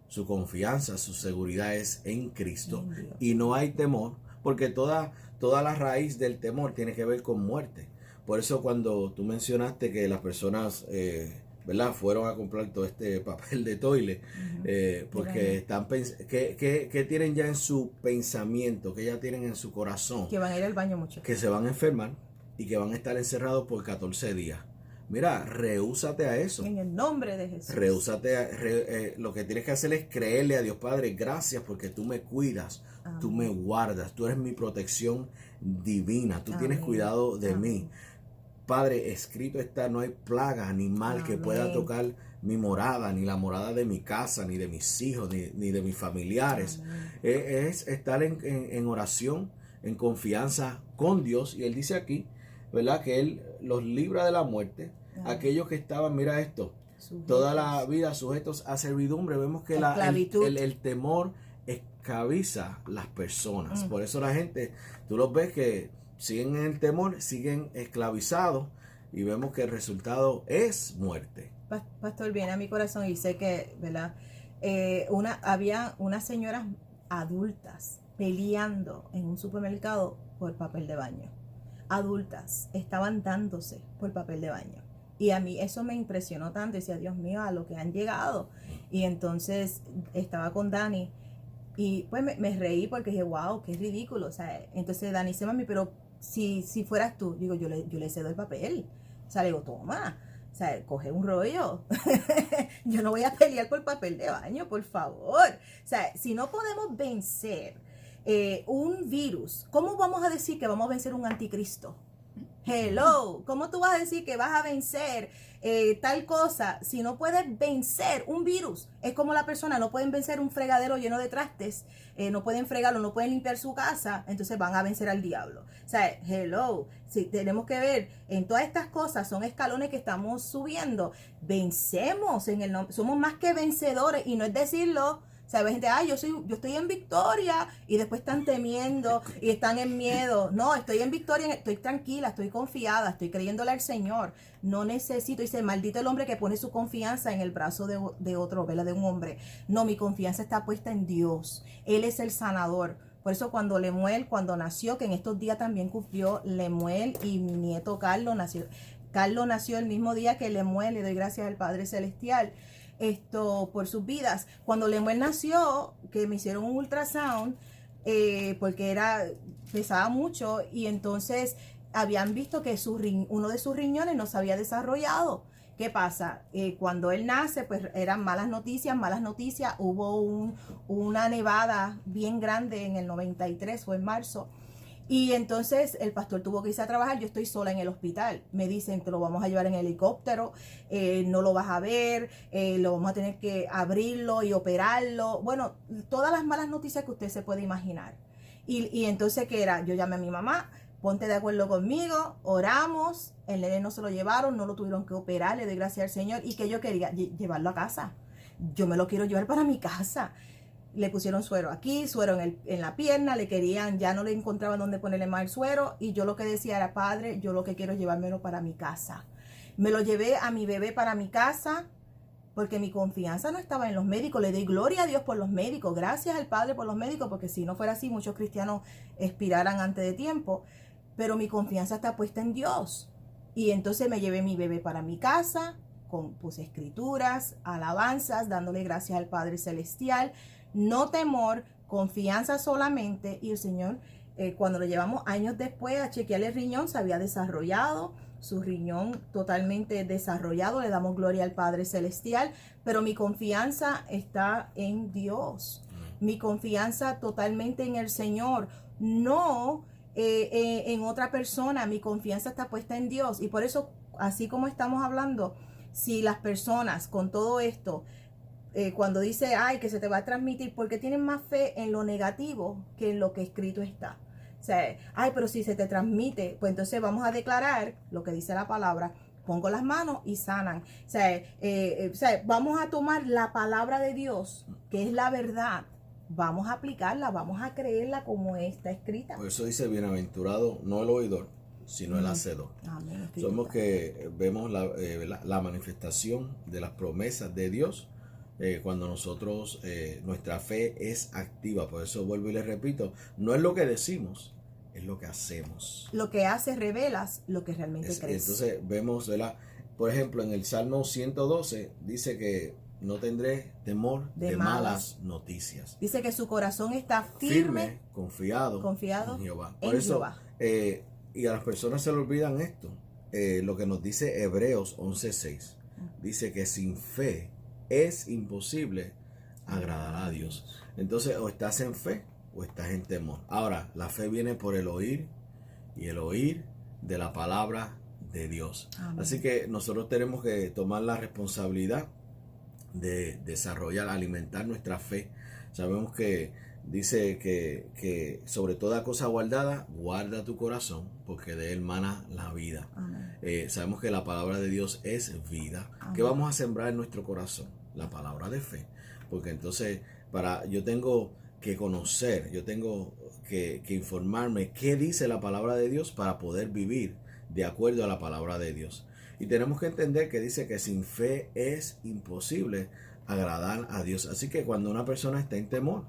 su confianza, su seguridad es en Cristo y no hay temor, porque toda la raíz del temor tiene que ver con muerte. Por eso cuando tú mencionaste que las personas, ¿verdad?, fueron a comprar todo este papel de toilet, porque están que tienen ya en su pensamiento, que ya tienen en su corazón, que van a ir al baño mucho, que se van a enfermar y que van a estar encerrados por 14 días. Mira, rehúsate a eso. En el nombre de Jesús. Rehúsate lo que tienes que hacer es creerle a Dios. Padre, gracias porque tú me cuidas, tú me guardas, tú eres mi protección divina, tú tienes cuidado de mí. Padre, escrito está, no hay plaga ni mal que pueda tocar mi morada, ni la morada de mi casa, ni de mis hijos, ni de mis familiares. Es estar en oración, en confianza con Dios. Y Él dice aquí, ¿verdad?, que Él los libra de la muerte. Aquellos que estaban, mira esto, toda la vida sujetos a servidumbre. Vemos que el temor esclaviza las personas. Por eso la gente, tú los ves que siguen en el temor, siguen esclavizados y vemos que el resultado es muerte. Pastor, viene a mi corazón y sé que, ¿verdad? Había unas señoras adultas peleando en un supermercado por papel de baño. Adultas estaban dándose por papel de baño. Y a mí eso me impresionó tanto. Decía, Dios mío, a lo que han llegado. Y entonces estaba con Dani y pues me reí porque dije, wow, qué ridículo. O sea, entonces Dani dice, mami, pero si fueras tú, digo, yo le cedo el papel. O sea, le digo, toma, o sea, coge un rollo. Yo no voy a pelear por papel de baño, por favor. O sea, si no podemos vencer un virus, ¿cómo vamos a decir que vamos a vencer un anticristo? Hello, ¿cómo tú vas a decir que vas a vencer tal cosa si no puedes vencer un virus? Es como la persona, no pueden vencer un fregadero lleno de trastes, no pueden fregarlo, no pueden limpiar su casa, entonces van a vencer al diablo. O sea, hello, si tenemos que ver, en todas estas cosas son escalones que estamos subiendo. Vencemos en el nombre, somos más que vencedores, y no es decirlo. ¿Sabes? Gente, yo estoy en victoria, y después están temiendo y están en miedo. No, estoy en victoria, estoy tranquila, estoy confiada, estoy creyéndole al Señor. No necesito, dice, maldito el hombre que pone su confianza en el brazo de otro, ¿verdad?, de un hombre. No, mi confianza está puesta en Dios. Él es el sanador. Por eso cuando Lemuel, cuando nació, que en estos días también cumplió Lemuel, y mi nieto Carlos nació. Carlos nació el mismo día que Lemuel, le doy gracias al Padre Celestial por sus vidas. Cuando Lemuel nació, que me hicieron un ultrasound, porque pesaba mucho, y entonces habían visto que uno de sus riñones no se había desarrollado. ¿Qué pasa? Cuando él nace, pues eran malas noticias. Hubo una nevada bien grande en el 93, fue en marzo. Y entonces el pastor tuvo que irse a trabajar. Yo estoy sola en el hospital. Me dicen, te lo vamos a llevar en helicóptero, no lo vas a ver, lo vamos a tener que abrirlo y operarlo. Bueno, todas las malas noticias que usted se puede imaginar. Y entonces, ¿qué era? Yo llamé a mi mamá, ponte de acuerdo conmigo, oramos, el nene no se lo llevaron, no lo tuvieron que operar, le doy gracias al Señor. ¿Y que yo quería? Llevarlo a casa. Yo me lo quiero llevar para mi casa. Le pusieron suero aquí, suero en la pierna, ya no le encontraban dónde ponerle más el suero, y yo lo que decía era, Padre, yo lo que quiero es llevármelo para mi casa. Me lo llevé a mi bebé para mi casa, porque mi confianza no estaba en los médicos. Le doy gloria a Dios por los médicos, gracias al Padre por los médicos, porque si no fuera así, muchos cristianos expiraran antes de tiempo, pero mi confianza está puesta en Dios. Y entonces me llevé mi bebé para mi casa, puse escrituras, alabanzas, dándole gracias al Padre Celestial. No temor, confianza solamente. Y el Señor, cuando lo llevamos años después a chequear el riñón, se había desarrollado, su riñón totalmente desarrollado. Le damos gloria al Padre Celestial. Pero mi confianza está en Dios. Mi confianza totalmente en el Señor. No en otra persona. Mi confianza está puesta en Dios. Y por eso, así como estamos hablando, si las personas con todo esto, cuando dice, que se te va a transmitir, porque tienen más fe en lo negativo que en lo que escrito está. O sea, pero si se te transmite, pues entonces vamos a declarar lo que dice la palabra, pongo las manos y sanan. O sea, vamos a tomar la palabra de Dios, que es la verdad, vamos a aplicarla, vamos a creerla como está escrita. Por eso dice, bienaventurado, no el oidor, sino el hacedor. Amén. Somos que vemos la manifestación de las promesas de Dios cuando nosotros, nuestra fe es activa. Por eso vuelvo y les repito, no es lo que decimos, es lo que hacemos. Lo que haces revelas lo que realmente crees. Entonces vemos, ¿verdad? Por ejemplo, en el Salmo 112 dice que no tendré temor de malas noticias. Dice que su corazón está firme, confiado en Jehová. Por eso, Jehová. Y a las personas se le olvidan esto. Lo que nos dice Hebreos 11:6. Dice que sin fe es imposible agradar a Dios. Entonces, o estás en fe o estás en temor. Ahora, la fe viene por el oír y el oír de la palabra de Dios. Amén. Así que nosotros tenemos que tomar la responsabilidad de desarrollar, alimentar nuestra fe. Sabemos que dice que sobre toda cosa guardada, guarda tu corazón, porque de él mana la vida. Sabemos que la palabra de Dios es vida. Amén. ¿Qué vamos a sembrar en nuestro corazón? La palabra de fe. Porque entonces, yo tengo que conocer, yo tengo que informarme qué dice la palabra de Dios para poder vivir de acuerdo a la palabra de Dios. Y tenemos que entender que dice que sin fe es imposible agradar a Dios. Así que cuando una persona está en temor,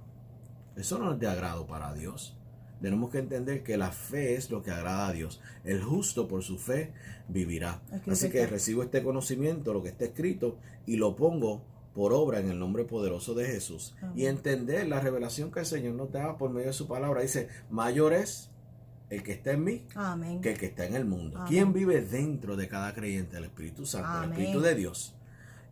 eso no es de agrado para Dios. Tenemos que entender que la fe es lo que agrada a Dios. El justo por su fe vivirá. Así que recibo este conocimiento, lo que está escrito, y lo pongo por obra en el nombre poderoso de Jesús. Amén. Y entender la revelación que el Señor nos da por medio de su palabra. Dice, mayor es el que está en mí, amén, que el que está en el mundo. Amén. ¿Quién vive dentro de cada creyente? El Espíritu Santo, amén, el Espíritu de Dios.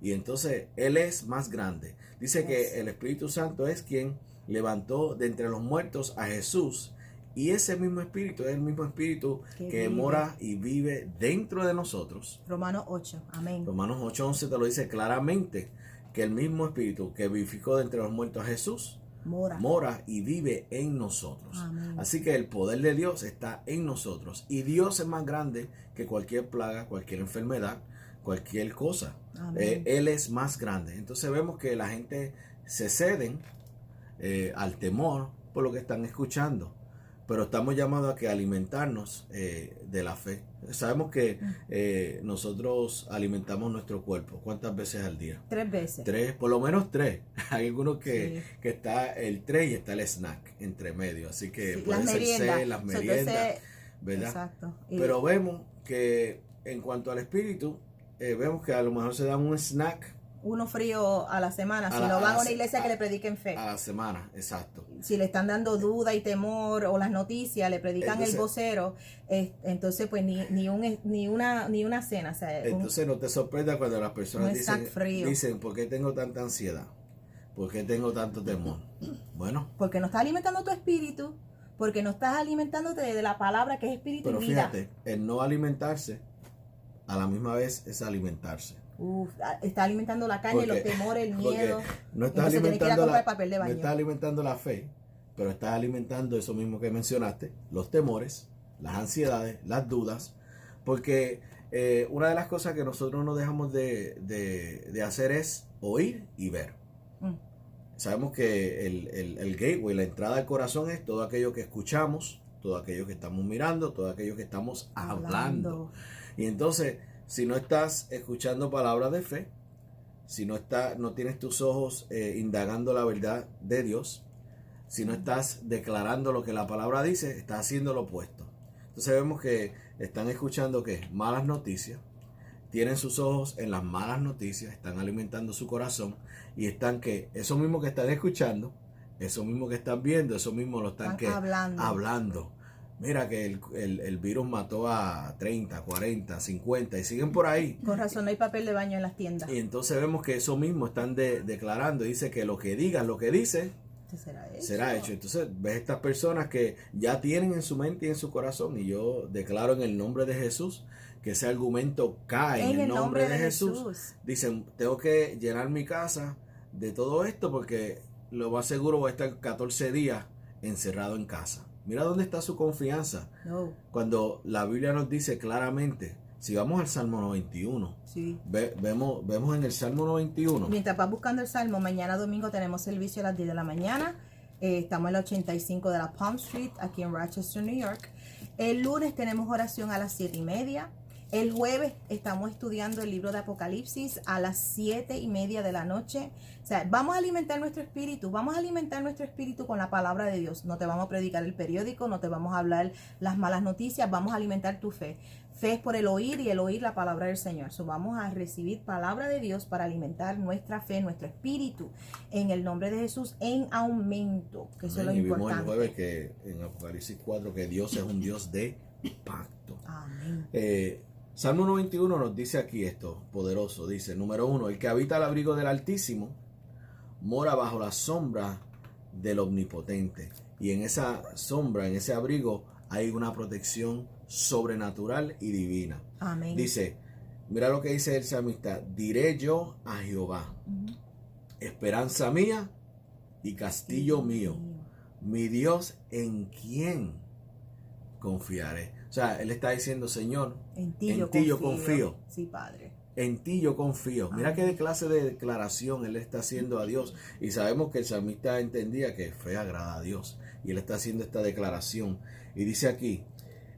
Y entonces Él es más grande. Dice que el Espíritu Santo es quien levantó de entre los muertos a Jesús. Y ese mismo Espíritu es el mismo Espíritu que mora y vive dentro de nosotros. Romanos 8, amén. Romanos 8:11 te lo dice claramente, que el mismo Espíritu que vivificó de entre los muertos a Jesús mora y vive en nosotros. Amén. Así que el poder de Dios está en nosotros. Y Dios es más grande que cualquier plaga, cualquier enfermedad, cualquier cosa. Él es más grande. Entonces vemos que la gente se ceden al temor por lo que están escuchando. Pero estamos llamados a que alimentarnos de la fe. Sabemos que nosotros alimentamos nuestro cuerpo. ¿Cuántas veces al día? 3 veces. 3, por lo menos 3. Hay algunos que está el 3 y está el snack entre medio. Así que puede ser 6, las meriendas, ¿verdad? Exacto. Pero vemos que en cuanto al espíritu, vemos que a lo mejor se dan un snack. Uno frío a la semana, si no van a una iglesia que le prediquen fe. A la semana, exacto. Si le están dando duda y temor o las noticias, le predican entonces, el vocero, entonces pues ni una cena. O sea, entonces no te sorprenda cuando las personas dicen, ¿por qué tengo tanta ansiedad? ¿Por qué tengo tanto temor? Bueno. Porque no estás alimentando tu espíritu, porque no estás alimentándote de la palabra que es espíritu y vida. Pero fíjate, el no alimentarse, a la misma vez es alimentarse. Está alimentando la carne, los temores, el miedo. No estás alimentando la fe, pero estás alimentando eso mismo que mencionaste, los temores, las ansiedades, las dudas, porque una de las cosas que nosotros no dejamos de hacer es oír y ver. Sabemos que el gateway, la entrada al corazón, es todo aquello que escuchamos, todo aquello que estamos mirando, todo aquello que estamos hablando. Y entonces, si no estás escuchando palabras de fe, si no tienes tus ojos indagando la verdad de Dios, si no estás declarando lo que la palabra dice, estás haciendo lo opuesto. Entonces vemos que están escuchando malas noticias, tienen sus ojos en las malas noticias, están alimentando su corazón y están eso mismo que están escuchando, eso mismo que están viendo, eso mismo lo están hablando. Mira que el virus mató a 30, 40, 50 y siguen por ahí. Con razón no hay papel de baño en las tiendas. Y entonces vemos que eso mismo están declarando. Dice que lo que digan, lo que dice, será hecho. Entonces ves estas personas que ya tienen en su mente y en su corazón. Y yo declaro en el nombre de Jesús que ese argumento cae en el nombre de Jesús. Dicen, tengo que llenar mi casa de todo esto porque lo más seguro voy a estar 14 días encerrado en casa. Mira dónde está su confianza. No. Cuando la Biblia nos dice claramente, si vamos al Salmo 91, vemos en el Salmo 91. Mientras vas buscando el Salmo, mañana domingo tenemos servicio a las 10 de la mañana. Estamos en la 85 de la Palm Street, aquí en Rochester, New York. El lunes tenemos oración a las 7:30. El jueves estamos estudiando el libro de Apocalipsis a las 7:30 de la noche. O sea, vamos a alimentar nuestro espíritu, con la palabra de Dios. No te vamos a predicar el periódico, no te vamos a hablar las malas noticias, vamos a alimentar tu fe. Fe es por el oír y el oír la palabra del Señor. So, vamos a recibir palabra de Dios para alimentar nuestra fe, nuestro espíritu, en el nombre de Jesús, en aumento, que eso es lo Y vimos el importante. jueves que en Apocalipsis 4 que Dios es un Dios de pacto. Amén. Salmo 91 nos dice aquí esto, poderoso. Dice, número 1, el que habita al abrigo del Altísimo mora bajo la sombra del Omnipotente. Y en esa sombra, en ese abrigo, hay una protección sobrenatural y divina. Amén. Dice, mira lo que dice el salmista, diré yo a Jehová, esperanza mía y castillo mío, mi Dios en quien confiaré. O sea, él está diciendo, Señor, en ti yo confío. Sí, Padre. En ti yo confío. Mira qué clase de declaración él está haciendo a Dios. Y sabemos que el salmista entendía que fe agrada a Dios. Y él está haciendo esta declaración. Y dice aquí,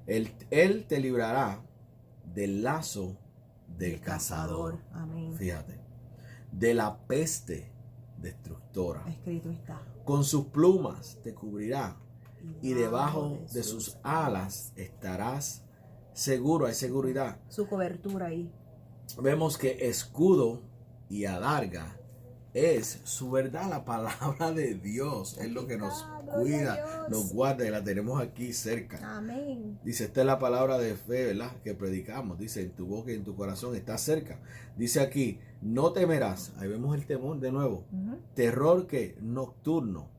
él te librará del lazo del cazador. Amén. Fíjate. De la peste destructora. Escrito está. Con sus plumas te cubrirá. Y debajo de sus alas estarás seguro, hay seguridad. Su cobertura ahí. Vemos que escudo y adarga es su verdad, la palabra de Dios. Es lo que nos cuida, nos guarda y la tenemos aquí cerca. Amén. Dice, esta es la palabra de fe, ¿verdad?, que predicamos. Dice, en tu boca y en tu corazón está cerca. Dice aquí, no temerás. Ahí vemos el temor de nuevo. Terror que nocturno.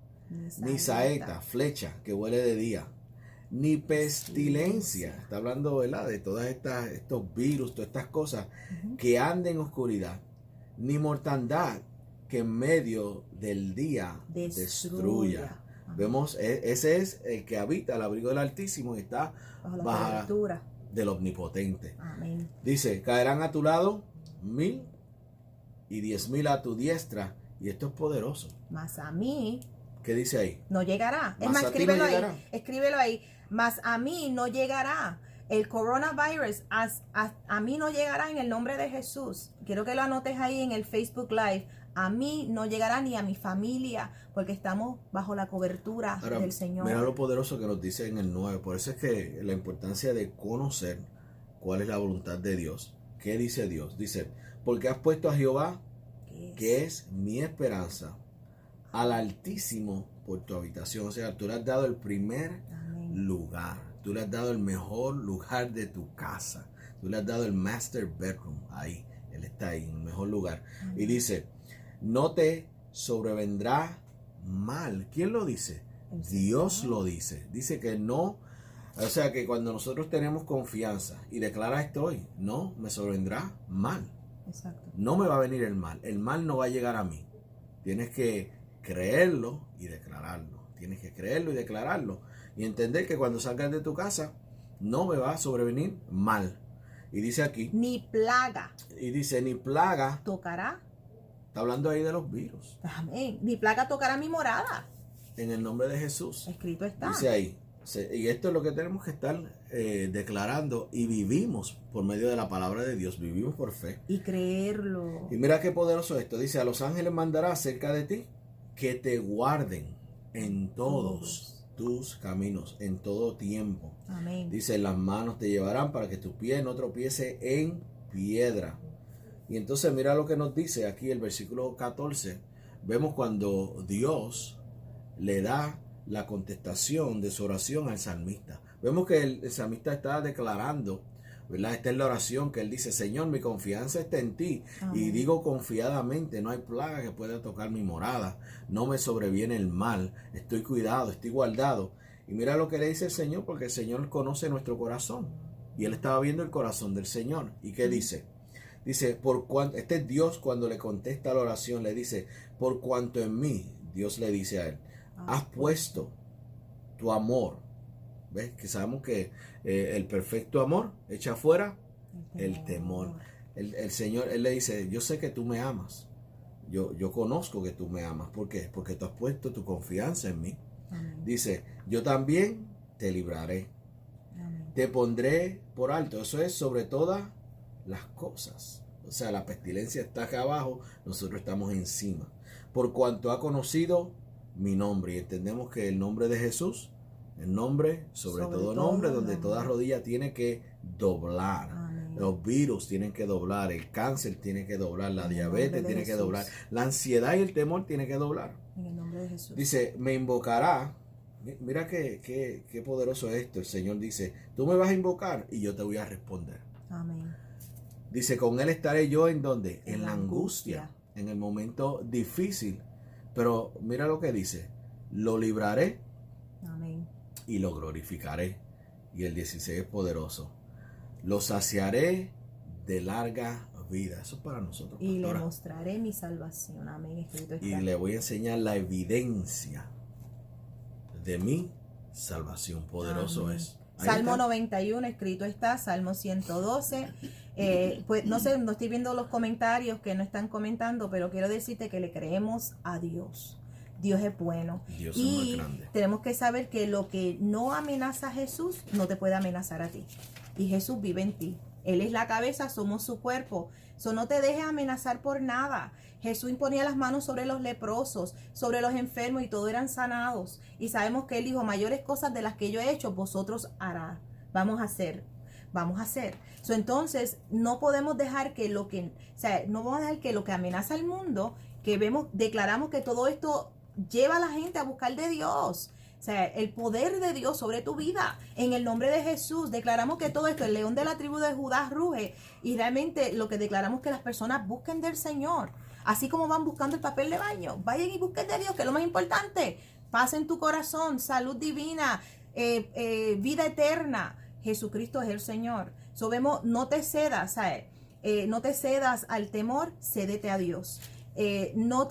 Ni saeta, flecha que huele de día, ni pestilencia. Está hablando, ¿verdad?, de todas estos virus, todas estas cosas que anden en oscuridad, ni mortandad que en medio del día destruya. Vemos, ese es el que habita al abrigo del Altísimo y está bajo la bajo cobertura del Omnipotente. Amén. Dice, caerán a tu lado 1,000 y 10,000 a tu diestra. Y esto es poderoso. Mas a mí ¿Qué dice ahí? no llegará. Es Mas más, a ti no escríbelo llegará. ahí. Escríbelo ahí. Mas a mí no llegará. El coronavirus a mí no llegará en el nombre de Jesús. Quiero que lo anotes ahí en el Facebook Live. A mí no llegará ni a mi familia, porque estamos bajo la cobertura Ahora, del Señor. mira lo poderoso que nos dice en el 9. Por eso es que la importancia de conocer cuál es la voluntad de Dios. ¿Qué dice Dios? Dice, porque has puesto a Jehová, que es mi esperanza, al Altísimo por tu habitación. O sea, tú le has dado el primer lugar. Tú le has dado el mejor lugar de tu casa. Tú le has dado el master bedroom. Ahí, él está ahí, en el mejor lugar. Y dice, no te sobrevendrá mal. ¿Quién lo dice? Dios lo dice. Dice que no. O sea, que cuando nosotros tenemos confianza y declara esto hoy, no me sobrevendrá mal. Exacto. No me va a venir el mal. El mal no va a llegar a mí. Tienes que creerlo y declararlo. Tienes que creerlo y declararlo. Y entender que cuando salgas de tu casa, no me va a sobrevenir mal. Y dice aquí. Ni plaga. Y dice, ni plaga. Tocará. Está hablando ahí de los virus. Amén. Ni plaga tocará mi morada. En el nombre de Jesús. Escrito está. Dice ahí. Y esto es lo que tenemos que estar declarando. Y vivimos por medio de la palabra de Dios. Vivimos por fe. Y creerlo. Y mira qué poderoso esto. Dice, a los ángeles mandará cerca de ti que te guarden en todos tus caminos, en todo tiempo. Amén. Dice, las manos te llevarán para que tu pie no tropiece en piedra. Y entonces mira lo que nos dice aquí el versículo 14. Vemos cuando Dios le da la contestación de su oración al salmista. Vemos que el salmista está declarando, ¿verdad? Esta es la oración que él dice, Señor, mi confianza está en ti. Amén. Y digo confiadamente, no hay plaga que pueda tocar mi morada, no me sobreviene el mal, estoy cuidado, estoy guardado. Y mira lo que le dice el Señor, porque el Señor conoce nuestro corazón. Y él estaba viendo el corazón del Señor. ¿Y qué dice? Dice, este es Dios cuando le contesta la oración, le dice, por cuanto en mí, Dios le dice a él, has puesto tu amor. ¿Ves? Que sabemos que el perfecto amor echa fuera el temor. El Señor, Él le dice, yo sé que tú me amas. Yo conozco que tú me amas. ¿Por qué? Porque tú has puesto tu confianza en mí. Amén. Dice, yo también te libraré. Amén. te pondré por alto. Eso es sobre todas las cosas. O sea, la pestilencia está acá abajo, nosotros estamos encima. Por cuanto ha conocido mi nombre. Y entendemos que el nombre de Jesús, el nombre, sobre todo nombre, donde toda rodilla tiene que doblar. Amén. Los virus tienen que doblar, el cáncer tiene que doblar, la diabetes tiene que Jesús. doblar, la ansiedad y el temor tiene que doblar. En el nombre de Jesús. Dice, me invocará. Mira qué poderoso es esto. El Señor dice, tú me vas a invocar y yo te voy a responder. Amén. Dice, con Él estaré yo en donde? En En la angustia, en el momento difícil. Pero mira lo que dice, lo libraré Amén. y lo glorificaré. Y el 16 es poderoso. Lo saciaré de larga vida. Eso es para nosotros, Y le pastora. mostraré mi salvación. Amén. Escrito está. Y le voy a enseñar la evidencia de mi salvación. Poderoso Amén. es. Ahí Salmo está. 91, escrito está, Salmo 112. Pues no sé, no estoy viendo los comentarios que no están comentando, pero quiero decirte que le creemos a Dios. Dios es bueno. Dios es Y más grande. tenemos que saber que lo que no amenaza a Jesús no te puede amenazar a ti. Y Jesús vive en ti. Él es la cabeza, somos su cuerpo. So, no te dejes amenazar por nada. Jesús imponía las manos sobre los leprosos, sobre los enfermos y todos eran sanados. Y sabemos que Él dijo, mayores cosas de las que yo he hecho, vosotros hará. Vamos a hacer. So, entonces, no podemos dejar que no vamos a dejar que lo que amenaza al mundo, que vemos, declaramos que todo esto lleva a la gente a buscar de Dios. O sea, el poder de Dios sobre tu vida. En el nombre de Jesús, declaramos que todo esto, el león de la tribu de Judá ruge. Y realmente lo que declaramos es que las personas busquen del Señor. Así como van buscando el papel de baño. Vayan y busquen de Dios, que es lo más importante. Paz en tu corazón, salud divina, vida eterna. Jesucristo es el Señor. So, vemos, no te cedas, ¿sabes? No te cedas al temor, cédete a Dios. No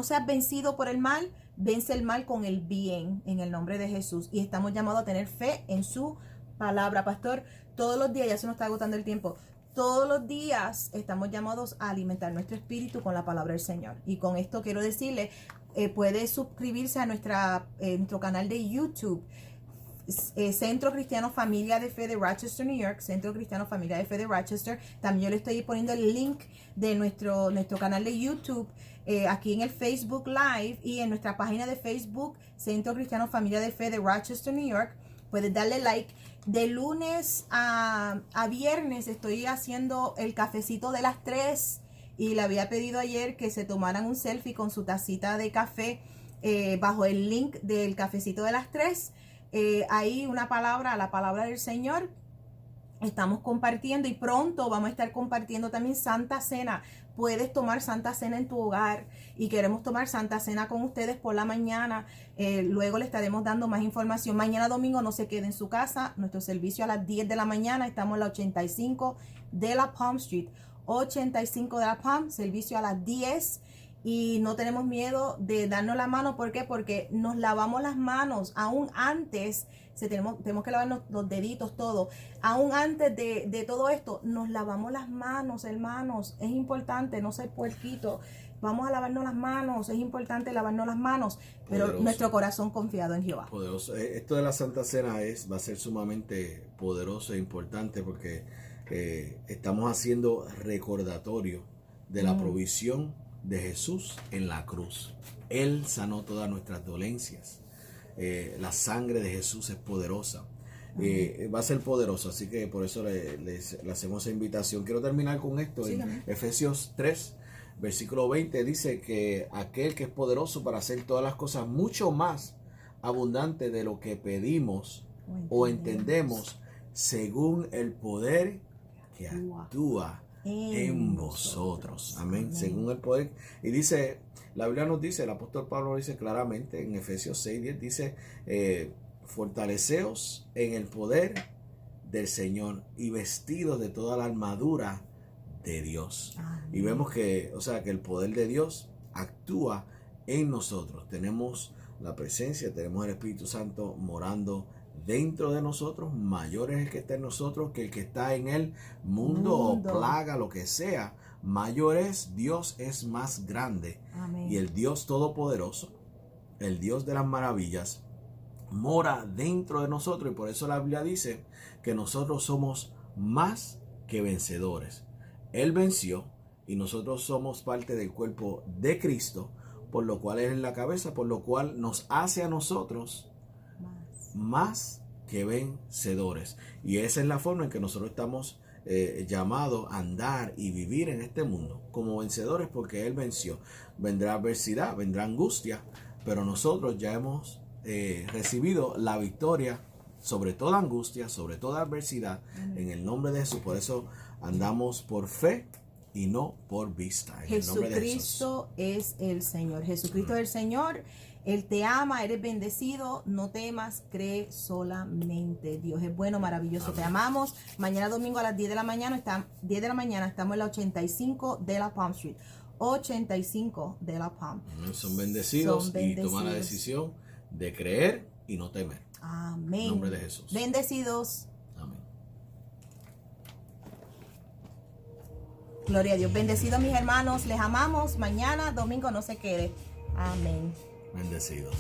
seas vencido por el mal, vence el mal con el bien en el nombre de Jesús. Y estamos llamados a tener fe en su palabra, pastor. Todos los días, ya se nos está agotando el tiempo, todos los días estamos llamados a alimentar nuestro espíritu con la palabra del Señor. Y con esto quiero decirle, puede suscribirse a nuestro canal de YouTube. Centro Cristiano Familia de Fe de Rochester, New York. Centro Cristiano Familia de Fe de Rochester. También yo le estoy poniendo el link de nuestro canal de YouTube aquí en el Facebook Live y en nuestra página de Facebook, Centro Cristiano Familia de Fe de Rochester, New York. Puedes darle like. De lunes a viernes estoy haciendo el cafecito de las 3 y le había pedido ayer que se tomaran un selfie con su tacita de café bajo el link del cafecito de las 3. Hay una palabra, la palabra del Señor. Estamos compartiendo y pronto vamos a estar compartiendo también Santa Cena. Puedes tomar Santa Cena en tu hogar y queremos tomar Santa Cena con ustedes por la mañana. Luego le estaremos dando más información. Mañana domingo no se quede en su casa. Nuestro servicio a las 10 de la mañana. Estamos en la 85 de la Palm Street. 85 de la Palm, servicio a las 10. Y no tenemos miedo de darnos la mano. ¿Por qué? Porque nos lavamos las manos aún antes. Tenemos que lavarnos los deditos, todo. Aún antes de todo esto, nos lavamos las manos, hermanos. Es importante, no ser puerquito. Vamos a lavarnos las manos. Es importante lavarnos las manos. Pero Poderoso. nuestro corazón confiado en Jehová. Poderoso. Esto de la Santa Cena va a ser sumamente poderoso e importante porque estamos haciendo recordatorio de la provisión de Jesús en la cruz. Él sanó todas nuestras dolencias. La sangre de Jesús es poderosa. Va a ser poderoso, así que por eso le hacemos esa invitación. Quiero terminar con esto. Sígame. En Efesios 3, versículo 20 dice que aquel que es poderoso para hacer todas las cosas mucho más abundante de lo que pedimos o entendemos, según el poder que actúa en vosotros. Amén. Según el poder. Y dice, la Biblia nos dice, el apóstol Pablo dice claramente en Efesios 6:10, dice, fortaleceos en el poder del Señor y vestidos de toda la armadura de Dios. Amén. Y vemos que, que el poder de Dios actúa en nosotros. Tenemos la presencia, tenemos el Espíritu Santo morando dentro de nosotros. Mayor es el que está en nosotros que el que está en el mundo o plaga, lo que sea. Mayor es, Dios es más grande. Amén. Y el Dios todopoderoso, el Dios de las maravillas, mora dentro de nosotros, y por eso la Biblia dice que nosotros somos más que vencedores. Él venció y nosotros somos parte del cuerpo de Cristo, por lo cual Él es la cabeza, por lo cual nos hace a nosotros más que vencedores. Y esa es la forma en que nosotros estamos llamados a andar y vivir en este mundo como vencedores, porque Él venció. Vendrá adversidad, vendrá angustia, pero nosotros ya hemos recibido la victoria sobre toda angustia, sobre toda adversidad, en el nombre de Jesús. Por eso andamos por fe y no por vista. Jesucristo es el Señor. Jesucristo es el Señor. Él te ama, eres bendecido. No temas, cree solamente. Dios es bueno, maravilloso. Amén. Te amamos. Mañana domingo a las 10 de la mañana, estamos en la 85 de la Palm Street. 85 de la Palm. Son bendecidos, y toman la decisión de creer y no temer. Amén. En nombre de Jesús. Bendecidos. Amén. Gloria a Dios. Bendecidos mis hermanos. Les amamos. Mañana domingo no se quede. Amén. Bendecidos.